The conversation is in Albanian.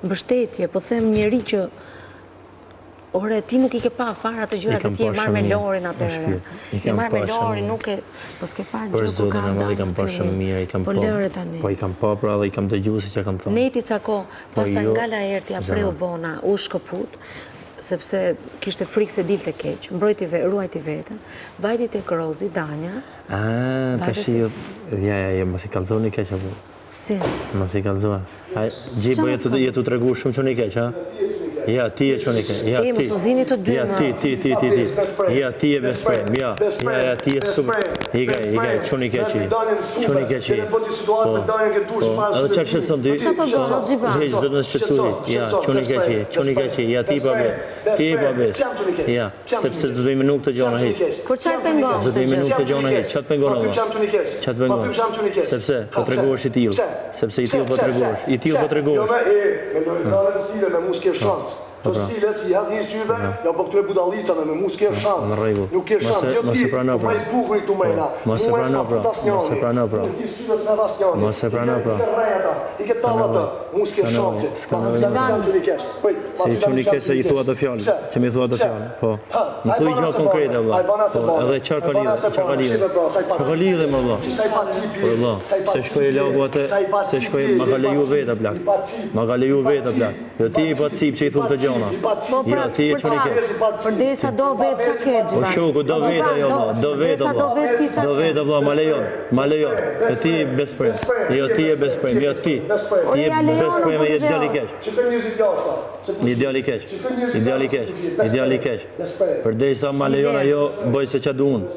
mbështetje, po them njeri që ore, ti nuk I ke pa fare atë gjëra se ti e marrë me Lorin atëherë. I marrë me Lorin, nuk e... Po s'ke parë gjë po ka ndalë. I kam pa shumë mirë, po lëre tani. Po I kam pa pra dhe I kam dëgju si që kam thonë. Neti cako, pastaj nga la erti apreu bona, u shkëput, sepse kishte frikë se dilte keq, ruajti vetën, vajti te Rozi, Danja. Tash ju, mos I kallzoni keq apo? Si? Mos I kallzova. Gjibo jetu të regu shumë që një keq, ha? Ja, ti e qënë i keq. Ja, mos u zini të dy, ti. Ja, ti e besprem. Ja, ti e super. Igaj, qënë i keqi. Qënë i keqi. Edhe qarë qëtësëm ty? Zhej, zdo në shqetësuri. Ja, qënë i keqi. Ja, ti pa bet. Ti pa bet. Ja, sepse zdo dojme nuk të gjona hiq. Por qarë pengon? Zdo dojme nuk të gjona hiq. Qatë pengon? Qatë pengon? Sepse, po të reguash I tilë. Sepse I tilë po të reguash. I tilë po të reguash. Të stile si hati I syve, ja po këture budalitane me mu s'ke shancë. Nuk ke shancë, jo ti, ma I buhri këtu mejna. Mu e s'ma fut asnjani. Nuk I syve s'ma asnjani. Mos e prano pra. I ke talla të, mu s'ke shancë. Ma të qanë që një kesh. Si që një kesh se I thua të fjallë, që mi thua të fjallë. Po, më thuj gjë konkrete, vla. Edhe qarë ka lidhe, më vla. Se shkoj e lagu atë, se shkoj ma ka leju veta, plak. Ma ka leju veta, plak. Jo ti I pa cip që I thua të gjë. Po pra, për desa do vetë që ke gjitha. Po shuku, do veta jo, do veta, vla, ma lejon. Jo ti besprem, jo ti e besprem, jo ti. Ti e besprem e jetë djali keq. Ideali keq. Për desa ma lejon ajo, bëj se që du unë.